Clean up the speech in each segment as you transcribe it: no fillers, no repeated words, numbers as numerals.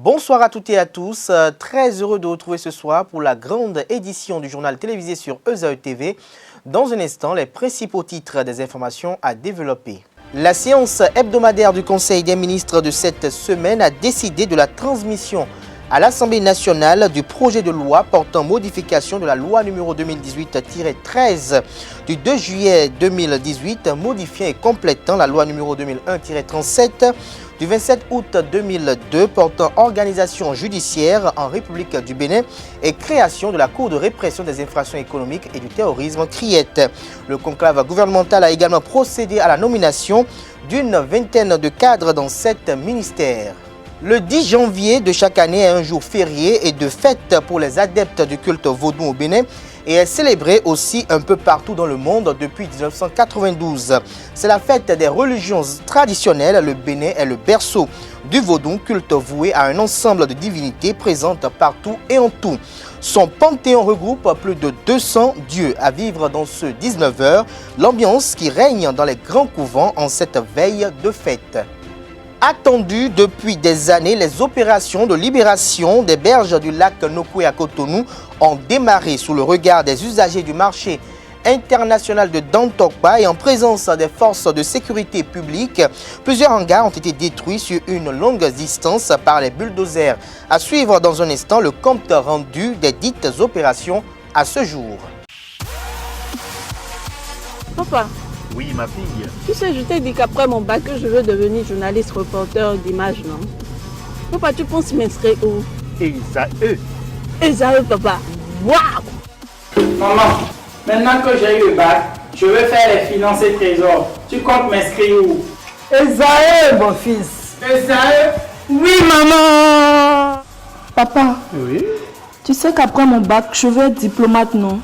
Bonsoir à toutes et à tous, très heureux de vous retrouver ce soir pour la grande édition du journal télévisé sur ESAE TV. Dans un instant, les principaux titres des informations à développer. La séance hebdomadaire du Conseil des ministres de cette semaine a décidé de la transmission à l'Assemblée nationale du projet de loi portant modification de la loi numéro 2018-13 du 2 juillet 2018, modifiant et complétant la loi numéro 2001-37 du 27 août 2002 portant organisation judiciaire en République du Bénin et création de la Cour de répression des infractions économiques et du terrorisme CRIET. Le conclave gouvernemental a également procédé à la nomination d'une vingtaine de cadres dans 7 ministères. Le 10 janvier de chaque année est un jour férié et de fête pour les adeptes du culte vaudou au Bénin et est célébré aussi un peu partout dans le monde depuis 1992. C'est la fête des religions traditionnelles. Le Bénin est le berceau du vaudou, culte voué à un ensemble de divinités présentes partout et en tout. Son panthéon regroupe plus de 200 dieux. À vivre dans ce 19h, l'ambiance qui règne dans les grands couvents en cette veille de fête. Attendues depuis des années, les opérations de libération des berges du lac Nokoué à Cotonou ont démarré sous le regard des usagers du marché international de Dantokba et en présence des forces de sécurité publique. Plusieurs hangars ont été détruits sur une longue distance par les bulldozers. À suivre dans un instant le compte rendu des dites opérations à ce jour. Papa. Oui, ma fille. Tu sais, je t'ai dit qu'après mon bac, je veux devenir journaliste reporter d'images, non? Papa, tu penses m'inscrire où? ESAE. ESAE, papa. Waouh! Maman, maintenant que j'ai eu le bac, je veux faire les finances et trésors. Tu comptes m'inscrire où? ESAE, mon fils. ESAE? Oui, maman. Papa, Oui. tu sais qu'après mon bac, je veux être diplomate, non?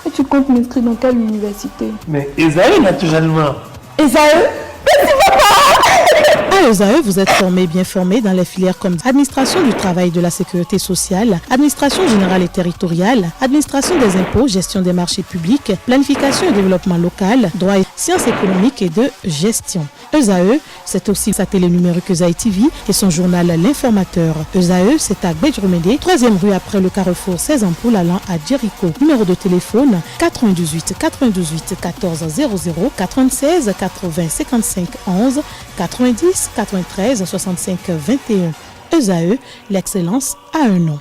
Et tu comptes m'inscrire dans quelle université? Mais ESAE, naturellement. ESAE? À ESAE, vous êtes formé, bien formé dans les filières comme administration du travail et de la sécurité sociale, administration générale et territoriale, administration des impôts, gestion des marchés publics, planification et développement local, droit et sciences économiques et de gestion. ESAE, c'est aussi sa télé numérique ESAE TV et son journal L'Informateur. ESAE, c'est à Bedjromede, 3e rue après le carrefour 16 ampoules allant à Jericho. Numéro de téléphone 98 98 14 00 96 80 55 11 90 93 65 21. ESAE, l'excellence a un nom.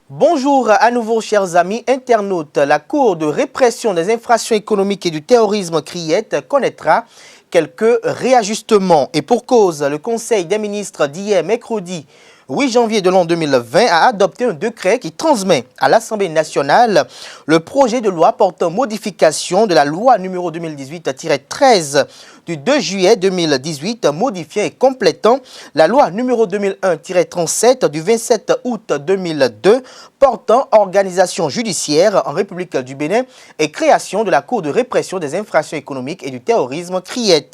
Bonjour à nouveau chers amis internautes. La Cour de répression des infractions économiques et du terrorisme CRIET connaîtra quelques réajustements. Et pour cause, le Conseil des ministres d'hier mercredi 8 janvier de l'an 2020 a adopté un décret qui transmet à l'Assemblée nationale le projet de loi portant modification de la loi numéro 2018-13 du 2 juillet 2018, modifiant et complétant la loi numéro 2001-37 du 27 août 2002 portant organisation judiciaire en République du Bénin et création de la Cour de répression des infractions économiques et du terrorisme CRIET.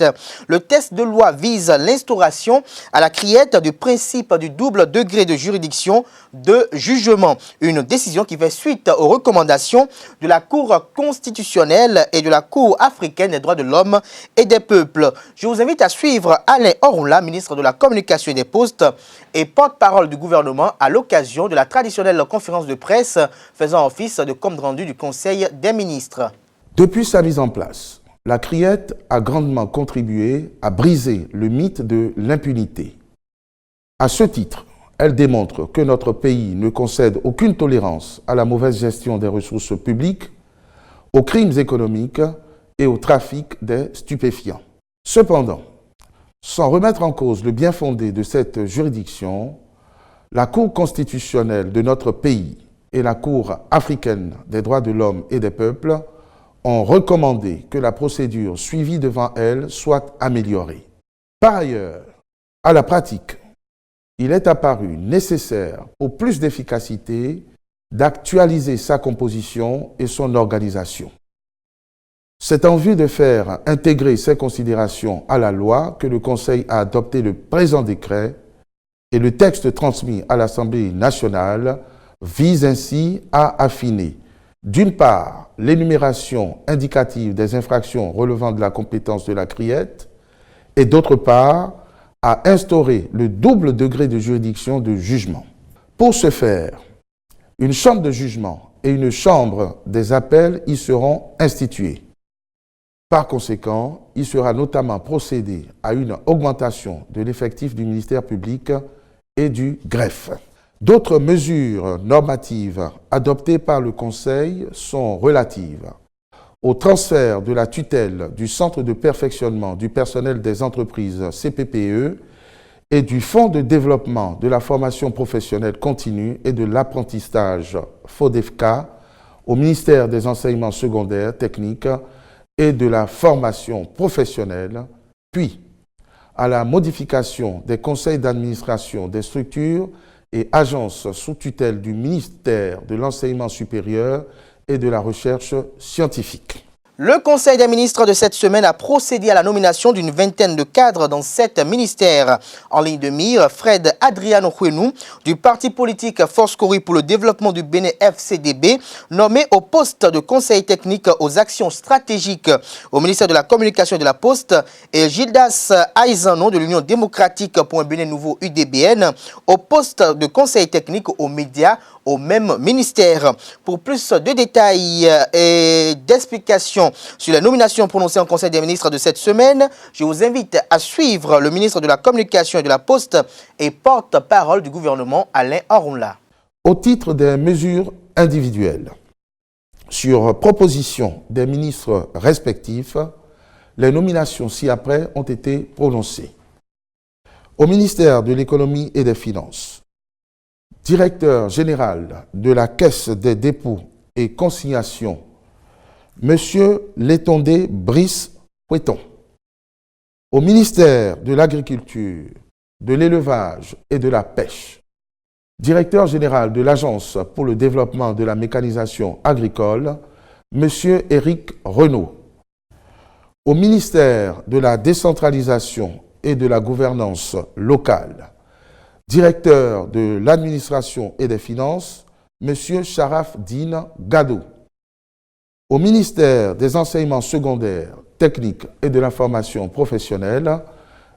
Le texte de loi vise l'instauration à la CRIET du principe du double degré de juridiction de jugement, une décision qui fait suite aux recommandations de la Cour constitutionnelle et de la Cour africaine des droits de l'homme et des peuples. Je vous invite à suivre Alain Orunla, ministre de la Communication et des Postes et porte-parole du gouvernement à l'occasion de la traditionnelle conférence de presse faisant office de compte rendu du Conseil des ministres. Depuis sa mise en place, la CRIET a grandement contribué à briser le mythe de l'impunité. À ce titre, elle démontre que notre pays ne concède aucune tolérance à la mauvaise gestion des ressources publiques, aux crimes économiques et au trafic des stupéfiants. Cependant, sans remettre en cause le bien fondé de cette juridiction, la Cour constitutionnelle de notre pays et la Cour africaine des droits de l'homme et des peuples ont recommandé que la procédure suivie devant elle soit améliorée. Par ailleurs, à la pratique, il est apparu nécessaire, pour plus d'efficacité, d'actualiser sa composition et son organisation. C'est en vue de faire intégrer ces considérations à la loi que le Conseil a adopté le présent décret et le texte transmis à l'Assemblée nationale vise ainsi à affiner D'une part, l'énumération indicative des infractions relevant de la compétence de la CRIET et d'autre part, à instaurer le double degré de juridiction de jugement. Pour ce faire, une chambre de jugement et une chambre des appels y seront instituées. Par conséquent, il sera notamment procédé à une augmentation de l'effectif du ministère public et du greffe. D'autres mesures normatives adoptées par le Conseil sont relatives au transfert de la tutelle du Centre de perfectionnement du personnel des entreprises CPPE et du Fonds de développement de la formation professionnelle continue et de l'apprentissage FODEFCA au ministère des enseignements secondaires, techniques et de la formation professionnelle, puis à la modification des conseils d'administration des structures et agences sous tutelle du ministère de l'enseignement supérieur et de la recherche scientifique. Le Conseil des ministres de cette semaine a procédé à la nomination d'une vingtaine de cadres dans 7 ministères. En ligne de mire, Fred Adriano Huenou du parti politique Force Cori pour le développement du Bénin FCDB, nommé au poste de conseil technique aux actions stratégiques au ministère de la Communication et de la Poste, et Gildas Aizano de l'Union démocratique pour un Bénin nouveau UDBN au poste de conseil technique aux médias au même ministère. Pour plus de détails et d'explications sur la nomination prononcée en Conseil des ministres de cette semaine, je vous invite à suivre le ministre de la Communication et de la Poste et porte-parole du gouvernement, Alain Orunla. Au titre des mesures individuelles, sur proposition des ministres respectifs, les nominations ci-après ont été prononcées. Au ministère de l'Économie et des Finances, directeur général de la Caisse des dépôts et consignations, M. Létondé Brice Poueton. Au ministère de l'Agriculture, de l'Élevage et de la Pêche, directeur général de l'Agence pour le développement de la mécanisation agricole, M. Éric Renaud. Au ministère de la Décentralisation et de la Gouvernance locale, directeur de l'administration et des finances, M. Sharaf Din Gado. Au ministère des enseignements secondaires, techniques et de la formation professionnelle,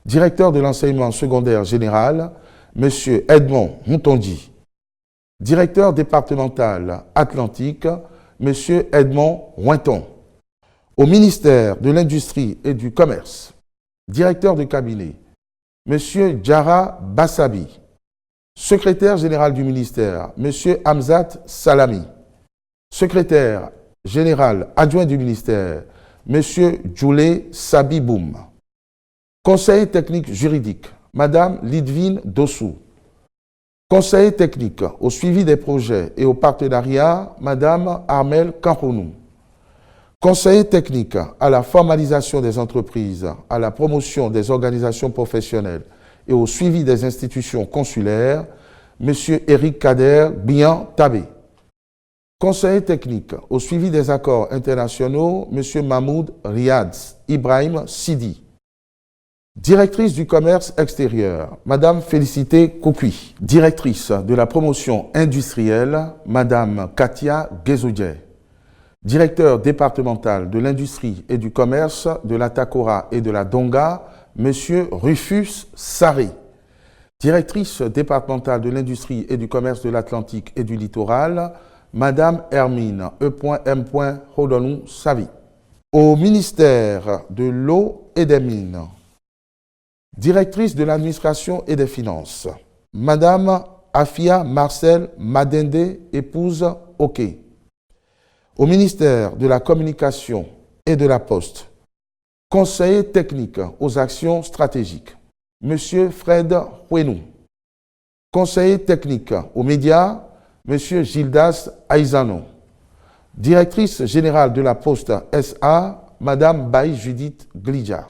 directeur de l'enseignement secondaire général, M. Edmond Moutondi. Directeur départemental Atlantique, M. Edmond Rointon. Au ministère de l'Industrie et du Commerce, directeur de cabinet, M. Djara Bassabi. Secrétaire général du ministère, M. Hamzat Salami. Secrétaire général adjoint du ministère, M. Djoulé Sabiboum. Conseiller technique juridique, Mme Lidvine Dossou. Conseiller technique au suivi des projets et au partenariat, Mme Armel Kanrounou. Conseiller technique à la formalisation des entreprises, à la promotion des organisations professionnelles et au suivi des institutions consulaires, M. Éric Kader Bian Tabé. Conseiller technique au suivi des accords internationaux, M. Mahmoud Riadz Ibrahim Sidi. Directrice du commerce extérieur, Mme Félicité Koukui. Directrice de la promotion industrielle, Mme Katia Guézoudjé. Directeur départemental de l'industrie et du commerce de la Takora et de la Donga, M. Rufus Saré. Directrice départementale de l'industrie et du commerce de l'Atlantique et du littoral, Mme Hermine E.M. Hodonou Savi. Au ministère de l'eau et des mines, directrice de l'administration et des finances, Mme Afia Marcel Madende, épouse Oké. Au ministère de la Communication et de la Poste, conseiller technique aux actions stratégiques, M. Fred Huenou. Conseiller technique aux médias, M. Gildas Aizano. Directrice générale de la Poste SA, Mme Baï Judith Glidja.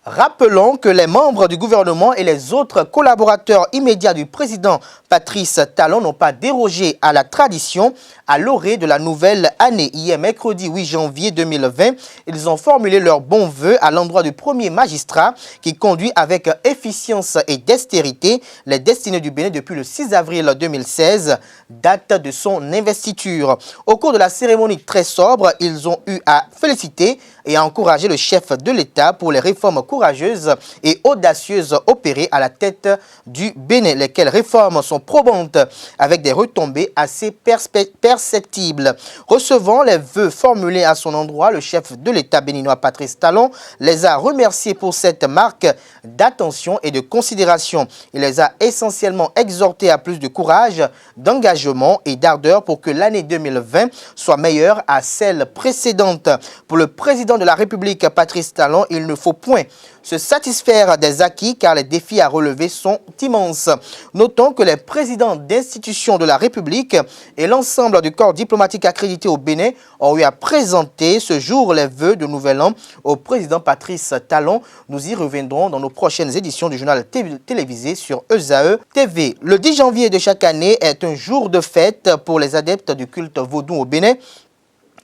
Rappelons que les membres du gouvernement et les autres collaborateurs immédiats du président Patrice Talon n'ont pas dérogé à la tradition à l'orée de la nouvelle année. Hier, mercredi 8 janvier 2020, ils ont formulé leurs bons vœux à l'endroit du premier magistrat qui conduit avec efficience et dextérité les destinées du Bénin depuis le 6 avril 2016, date de son investiture. Au cours de la cérémonie très sobre, ils ont eu à féliciter et à encourager le chef de l'État pour les réformes courageuses et audacieuses opérées à la tête du Bénin, lesquelles réformes sont probantes avec des retombées assez perceptibles. Recevant les vœux formulés à son endroit, le chef de l'État béninois Patrice Talon les a remerciés pour cette marque d'attention et de considération. Il les a essentiellement exhortés à plus de courage, d'engagement et d'ardeur pour que l'année 2020 soit meilleure à celle précédente. Pour le président de la République, Patrice Talon, il ne faut point se satisfaire des acquis car les défis à relever sont immenses. Notons que les présidents d'institutions de la République et l'ensemble du corps diplomatique accrédité au Bénin ont eu à présenter ce jour les vœux de Nouvel An au président Patrice Talon. Nous y reviendrons dans nos prochaines éditions du journal télévisé sur ESAE TV. Le 10 janvier de chaque année est un jour de fête pour les adeptes du culte vaudou au Bénin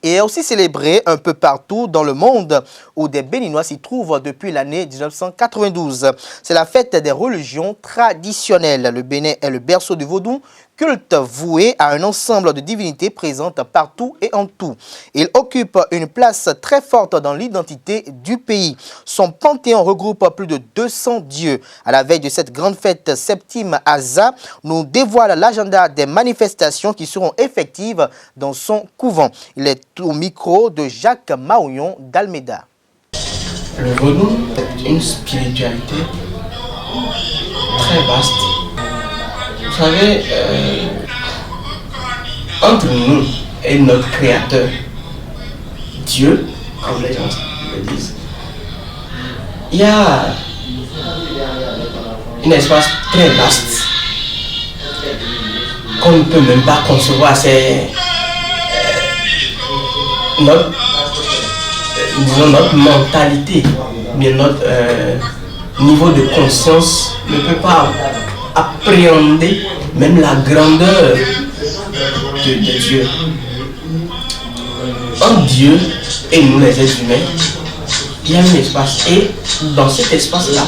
et est aussi célébré un peu partout dans le monde où des Béninois s'y trouvent depuis l'année 1992. C'est la fête des religions traditionnelles. Le Bénin est le berceau du vaudou, culte voué à un ensemble de divinités présentes partout et en tout. Il occupe une place très forte dans l'identité du pays. Son panthéon regroupe plus de 200 dieux. À la veille de cette grande fête septime Aza, nous dévoile l'agenda des manifestations qui seront effectives dans son couvent. Il est au micro de Jacques Maouillon d'Almeida. Le vaudou est une spiritualité très vaste. Vous savez, entre nous et notre Créateur, Dieu, comme les gens le disent, il y a un espace très vaste qu'on ne peut même pas concevoir. C'est notre mentalité, mais notre niveau de conscience ne peut pas appréhender même la grandeur de Dieu. En Dieu et nous les êtres humains, il y a un espace et dans cet espace-là,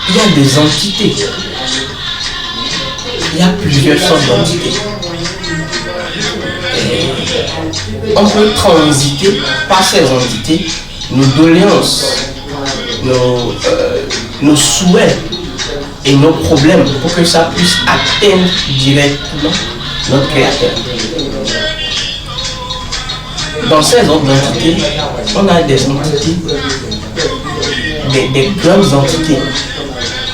il y a des entités. Il y a plusieurs sortes d'entités. On peut transiter par ces entités nos doléances, nos souhaits et nos problèmes pour que ça puisse atteindre directement notre Créateur. Dans ces autres entités, on a des entités, des grandes entités.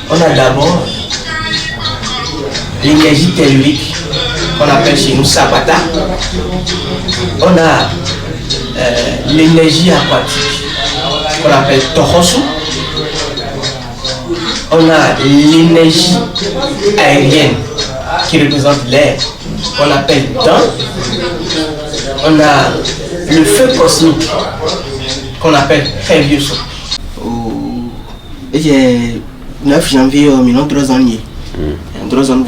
On a d'abord l'énergie tellurique qu'on appelle chez nous Sabata. On a l'énergie aquatique qu'on appelle Torosu. On a l'énergie aérienne qui représente l'air qu'on appelle Dan. On a le feu cosmique qu'on appelle Fevioso. Le 9 janvier 1930, trois ans de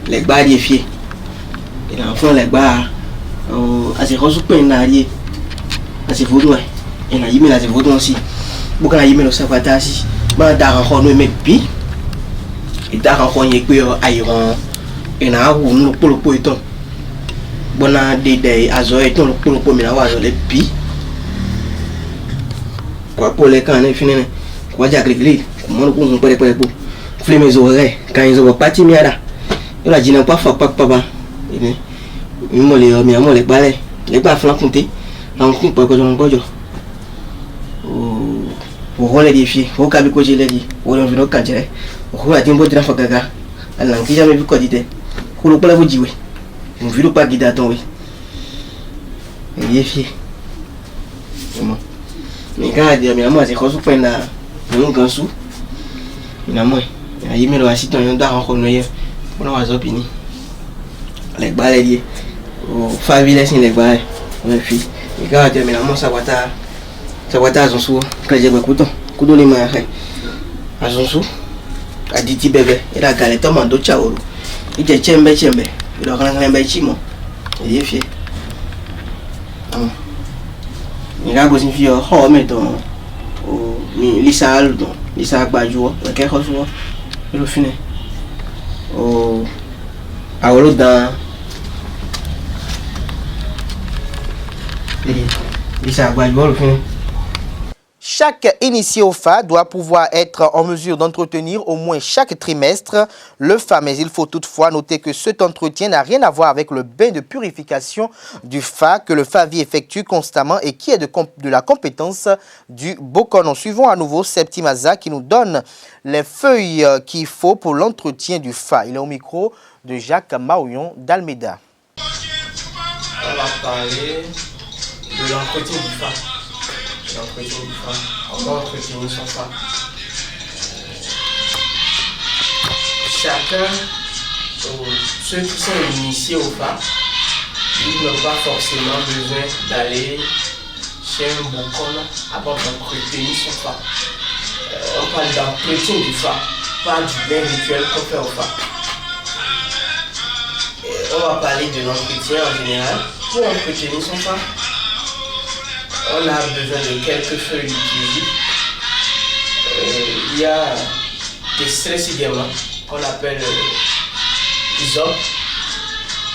les barres des filles. Il a fait les barres. À ces roses pénaliers. À ces vaudous. Il a mis à ces vaudous aussi. Beaucoup a mis le sabbat aussi. Mais d'arrangement nous met pi. Et d'arrangement y est que aïron. Et n'a où nous pour le poiton. Bon a des azoïs pour le premier avoir les pi. Quoi pour les cannes fini. Quoi dire l'église. Comment nous pouvons pas faire mes oreilles quand ils ont parti miada. Il a dit non pas papa. Il m'a les balais, les balles flanquées, on coupe pas que j'en ai au rôle des filles, au cas où j'ai dit, au environ quand j'ai, au a dit un beau drap gaga, à l'anti jamais vu quoi dit, pour le pas vous dire, on ne veut pas guider à ton oui. Et les filles, mais quand elle dit, mais moi, c'est quoi ce point là, un grand sou, il a moins, il a y mis le assistant, il a rencontré, on a un opinion. Les balais liés. Famille c'est les balais. Les filles. Et quand tu as mis la main, ça va t'avoir son sou. Quand j'ai beaucoup de temps, coup de main. Azonsu, Aditi bébé, il a galé ton mando chaoru. Il est tchembe, il a rentré chimo. Il est fier. Il a besoin de faire un mais donc, Lisa Badjo, quelque chose, il a fini. À dans Lisa Badjo, il fini. Chaque initié au FA doit pouvoir être en mesure d'entretenir au moins chaque trimestre le FA, mais il faut toutefois noter que cet entretien n'a rien à voir avec le bain de purification du FA que le FAVI effectue constamment et qui est de la compétence du Bokonon. Suivons à nouveau Septimaza qui nous donne les feuilles qu'il faut pour l'entretien du FA. Il est au micro de Jacques Maouillon d'Almeida. On va parler de l'entretien du FA. L'entretien du FA. On va entretenir son FA. Chacun, ceux qui sont initiés au FA, ils n'ont pas forcément besoin d'aller chez un Bokonon avant d'entretenir son FA. On parle d'entretien du FA, pas du bain rituel qu'on fait au FA. On va parler de l'entretien en général. Pour entretenir son FA, on a besoin de quelques feuilles d'utilisées. Il y a des stress également qu'on appelle isop.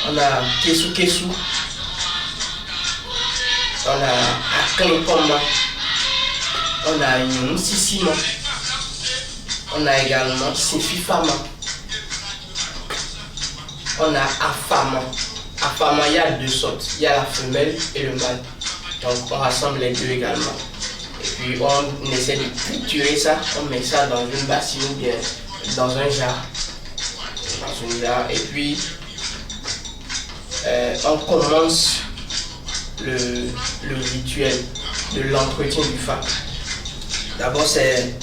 On a kesu. On a aklinkoma. On a yonsisima. On a également sififama. On a afama. Afama, il y a deux sortes. Il y a la femelle et le mâle. Donc on rassemble les deux également. Et puis on essaie de triturer ça. On met ça dans une bassine ou bien dans un jar. Et puis on commence le rituel de l'entretien du FA. D'abord c'est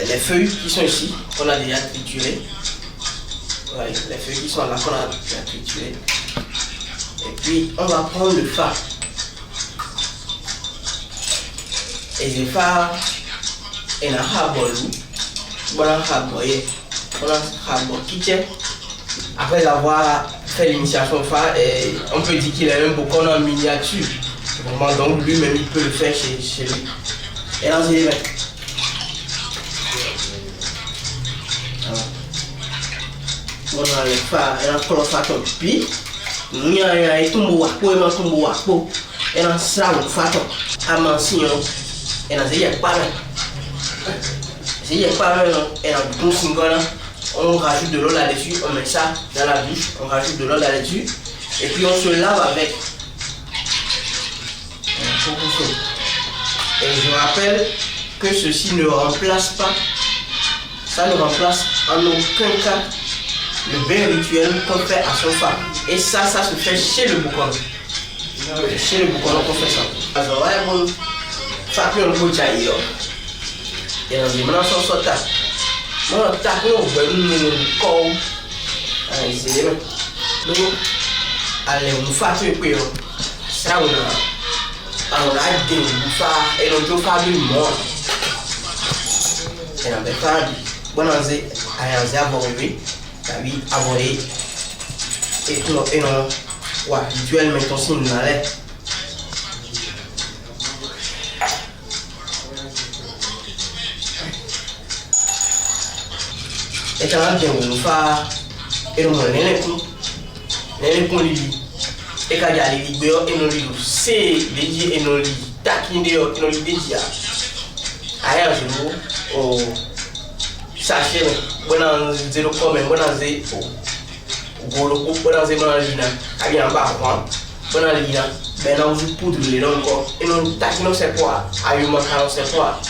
les feuilles qui sont ici, qu'on a déjà triturées. Ouais, les feuilles qui sont là, qu'on a déjà triturées. Et puis on va prendre le FA. Et le FA est un rabolou. Après avoir fait l'initiation au FA, on peut dire qu'il est un Bokonon en miniature. Donc lui-même il peut le faire chez lui. Et là c'est les mecs. On a le FA, et on a le FA comme puis. Nous avons tout le wapo, et on a ça le FA à mention. Et on a pas mal. Il y a pas mal, et on rajoute de l'eau là-dessus, on met ça dans la douche, on rajoute de l'eau là-dessus, et puis on se lave avec. Et je rappelle que ceci ne remplace pas, ça ne remplace en aucun cas le bain rituel qu'on fait à son FA. Et ça se fait chez le Bokonon. Chez le Bokonon qu'on fait ça. Alors, ouais, bon, ça peut le bouger. Et on dit, maintenant, on sort. On tape, on va nous corps. C'est même. Donc, allez, on fait un peu. Ça, on a des bouffards et on doit faire du monde. Et on va faire du bon, on a avoré. Oui, avoré. Et non, ouais, rituel, mais ton signe n'allait. Et quand on a et on a et quand il y a les libéraux, et on lit c'est les et on lit taquine et on lit des dias. Ailleurs, je vous sachez, bon, on zéro comme bon, on zéro. Bon, on zéro dans l'ina, il y a un bar, bon, on l'ina, ben on joue poudre les longs corps, et on taquine, on sait quoi, aïe, on sait quoi.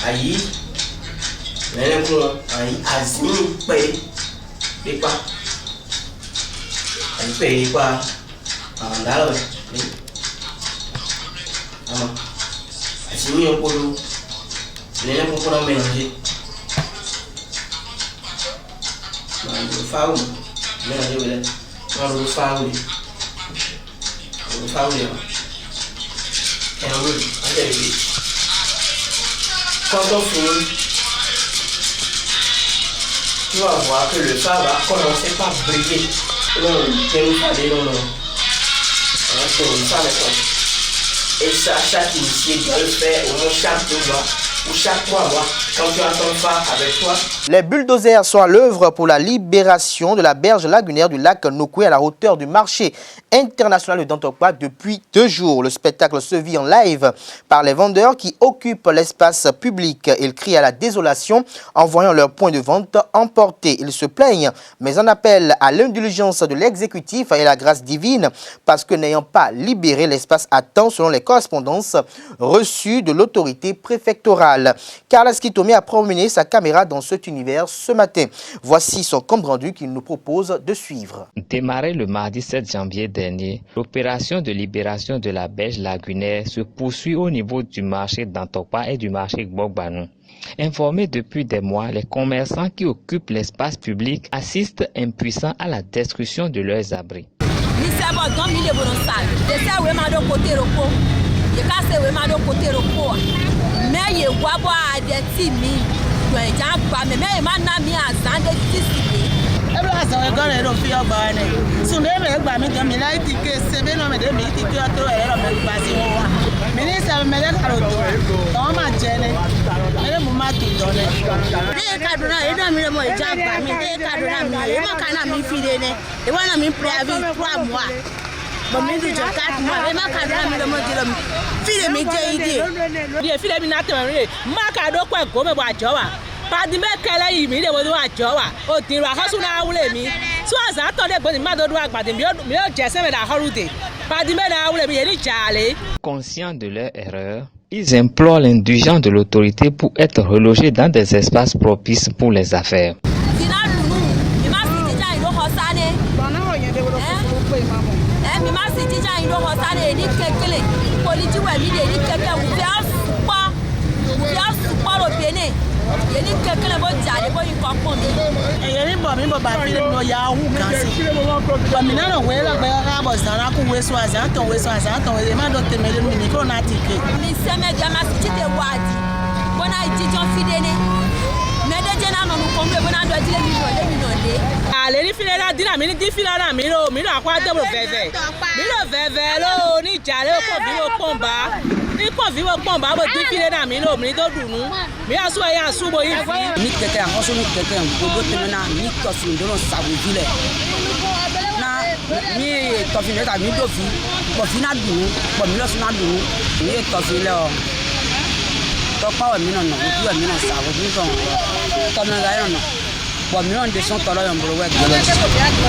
Aïe. Mais les gens ont des pas. Ils payent pas. Là, ils ont pour les gens pour mélanger. Quand on finit, tu vas voir que le phare va commencer par briller. Non, et ça, chaque initié doit le faire au moins chaque 2 mois ou chaque 3 mois quand tu as ton phare avec toi. Les bulldozers sont à l'œuvre pour la libération de la berge lagunaire du lac Nokoué à la hauteur du marché international de Dantokwa depuis 2 jours. Le spectacle se vit en live par les vendeurs qui occupent l'espace public. Ils crient à la désolation en voyant leur point de vente emporté. Ils se plaignent, mais en appellent à l'indulgence de l'exécutif et la grâce divine parce que n'ayant pas libéré l'espace à temps selon les correspondances reçues de l'autorité préfectorale. Carla Skitomi a promené sa caméra dans cet univers ce matin. Voici son compte rendu qu'il nous propose de suivre. Démarré le mardi 7 janvier dernier, l'opération de libération de la berge lagunaire se poursuit au niveau du marché d'Antokwa et du marché Gbogbanou. Informés depuis des mois, les commerçants qui occupent l'espace public assistent impuissants à la destruction de leurs abris. Conscients de leur erreur, ils implorent l'indulgence de l'autorité pour être relogés dans des espaces propices pour les affaires.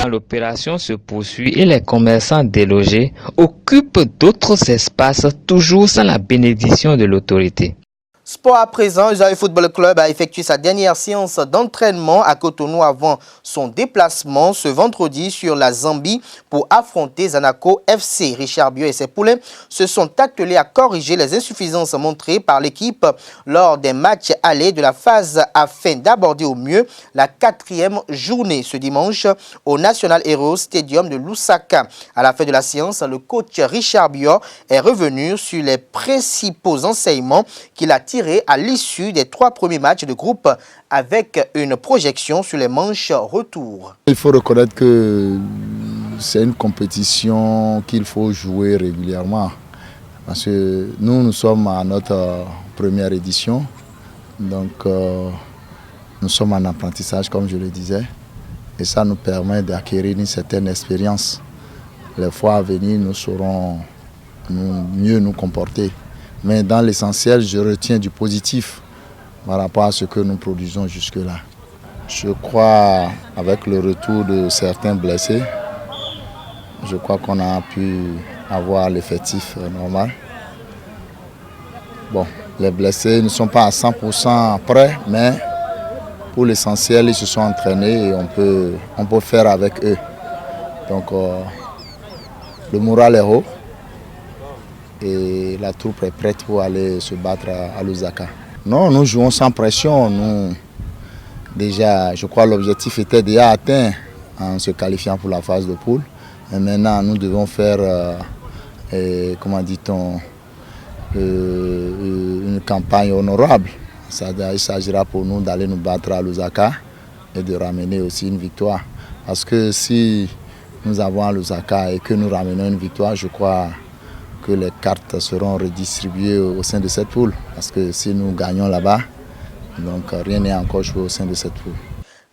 L'opération se poursuit et les commerçants délogés occupent d'autres espaces toujours sans la bénédiction de l'autorité. Sport à présent, Usaï Football Club a effectué sa dernière séance d'entraînement à Cotonou avant son déplacement ce vendredi sur la Zambie pour affronter Zanaco FC. Richard Bio et ses poulains se sont attelés à corriger les insuffisances montrées par l'équipe lors des matchs allés de la phase afin d'aborder au mieux la 4e journée ce dimanche au National Heroes Stadium de Lusaka. À la fin de la séance, le coach Richard Bio est revenu sur les principaux enseignements qu'il a tirés à l'issue des 3 premiers matchs de groupe avec une projection sur les manches retour. Il faut reconnaître que c'est une compétition qu'il faut jouer régulièrement parce que nous sommes à notre première édition, donc nous sommes en apprentissage comme je le disais et ça nous permet d'acquérir une certaine expérience. Les fois à venir nous saurons mieux nous comporter. Mais dans l'essentiel, je retiens du positif par rapport à ce que nous produisons jusque-là. Je crois, avec le retour de certains blessés, je crois qu'on a pu avoir l'effectif normal. Bon, les blessés ne sont pas à 100% prêts, mais pour l'essentiel, ils se sont entraînés et on peut faire avec eux. Donc, le moral est haut. Et la troupe est prête pour aller se battre à Lusaka. Non, nous jouons sans pression. Déjà, je crois que l'objectif était déjà atteint en se qualifiant pour la phase de poule. Et maintenant, nous devons faire, comment dit-on, une campagne honorable Il s'agira pour nous d'aller nous battre à Lusaka et de ramener aussi une victoire. Parce que si nous avons à Lusaka et que nous ramenons une victoire, je crois que les cartes seront redistribuées au sein de cette poule. Parce que si nous gagnons là-bas, donc rien n'est encore joué au sein de cette poule.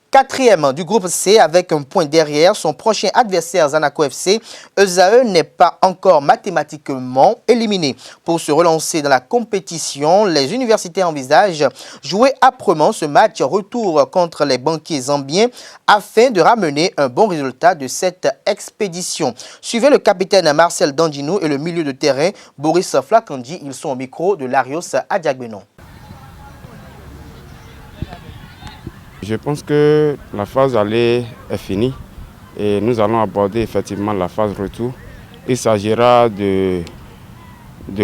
Quatrième du groupe C avec un point derrière son prochain adversaire Zanaco FC, ESAE n'est pas encore mathématiquement éliminé. Pour se relancer dans la compétition, les universitaires envisagent jouer âprement ce match retour contre les banquiers zambiens afin de ramener un bon résultat de cette expédition. Suivez le capitaine Marcel Dandino et le milieu de terrain Boris Flakandi. Ils sont au micro de Larios Adiagbenon. Je pense que la phase aller est finie et nous allons aborder effectivement la phase retour. Il s'agira de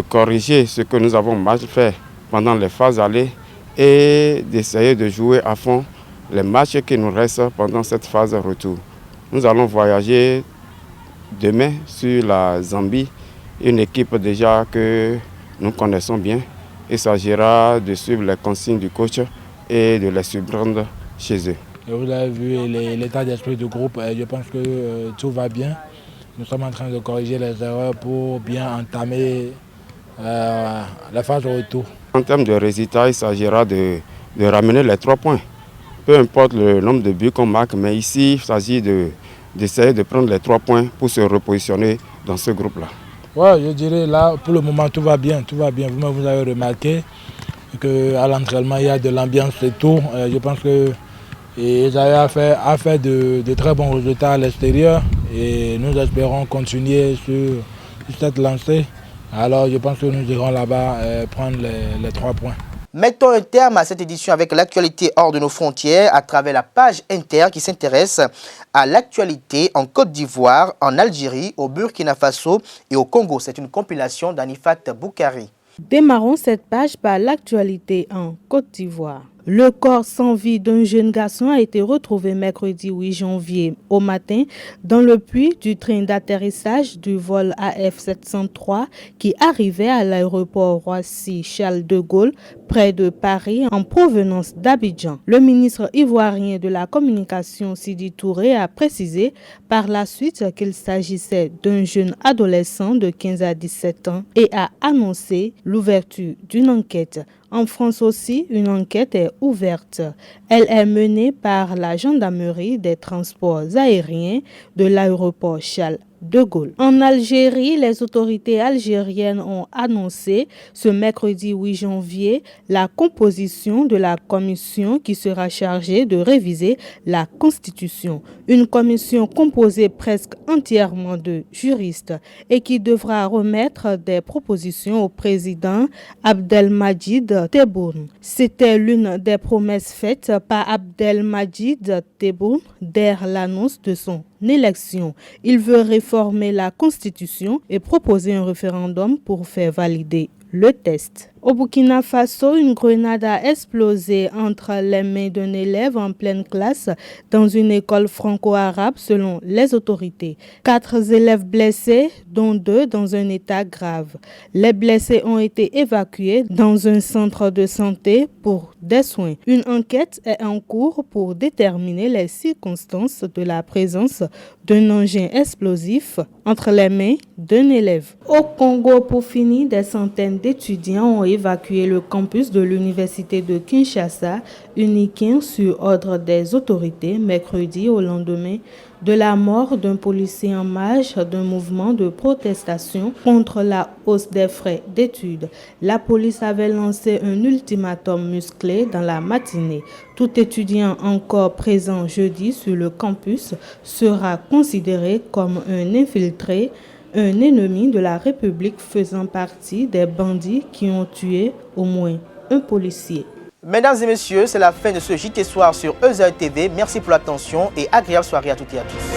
corriger ce que nous avons mal fait pendant les phases aller et d'essayer de jouer à fond les matchs qui nous restent pendant cette phase retour. Nous allons voyager demain sur la Zambie, une équipe déjà que nous connaissons bien. Il s'agira de suivre les consignes du coach et de les surprendre chez eux. Vous avez vu l'état d'esprit du groupe, je pense que tout va bien. Nous sommes en train de corriger les erreurs pour bien entamer la phase de retour. En termes de résultats, il s'agira de ramener les 3 points. Peu importe le nombre de buts qu'on marque, mais ici, il s'agit d'essayer de prendre les 3 points pour se repositionner dans ce groupe-là. Ouais, je dirais là, pour le moment, tout va bien. Vous-même, vous avez remarqué qu'à l'entraînement, il y a de l'ambiance et tout. Je pense que ils avaient fait de très bons résultats à l'extérieur et nous espérons continuer sur cette lancée. Alors je pense que nous irons là-bas prendre les 3 points. Mettons un terme à cette édition avec l'actualité hors de nos frontières à travers la page Inter qui s'intéresse à l'actualité en Côte d'Ivoire, en Algérie, au Burkina Faso et au Congo. C'est une compilation d'Anifat Boukari. Démarrons cette page par l'actualité en Côte d'Ivoire. Le corps sans vie d'un jeune garçon a été retrouvé mercredi 8 janvier au matin dans le puits du train d'atterrissage du vol AF703 qui arrivait à l'aéroport Roissy-Charles de Gaulle près de Paris en provenance d'Abidjan. Le ministre ivoirien de la Communication Sidi Touré a précisé par la suite qu'il s'agissait d'un jeune adolescent de 15 à 17 ans et a annoncé l'ouverture d'une enquête. En France aussi, une enquête est ouverte. Elle est menée par la gendarmerie des transports aériens de l'aéroport Charles de Gaulle. En Algérie, les autorités algériennes ont annoncé ce mercredi 8 janvier la composition de la commission qui sera chargée de réviser la Constitution. Une commission composée presque entièrement de juristes et qui devra remettre des propositions au président Abdelmadjid Tebboune. C'était l'une des promesses faites par Abdelmadjid Tebboune dès l'annonce de son élection. Il veut réformer la Constitution et proposer un référendum pour faire valider le test. Au Burkina Faso, une grenade a explosé entre les mains d'un élève en pleine classe dans une école franco-arabe selon les autorités. 4 élèves blessés, dont 2 dans un état grave. Les blessés ont été évacués dans un centre de santé pour des soins. Une enquête est en cours pour déterminer les circonstances de la présence d'un engin explosif entre les mains d'un élève. Au Congo, pour finir, des centaines d'étudiants ont évacué le campus de l'université de Kinshasa, uniquement sur ordre des autorités, mercredi au lendemain de la mort d'un policier en marge d'un mouvement de protestation contre la hausse des frais d'études. La police avait lancé un ultimatum musclé dans la matinée. Tout étudiant encore présent jeudi sur le campus sera considéré comme un infiltré, un ennemi de la République faisant partie des bandits qui ont tué au moins un policier. Mesdames et messieurs, c'est la fin de ce JT Soir sur ESAE TV. Merci pour l'attention et agréable soirée à toutes et à tous.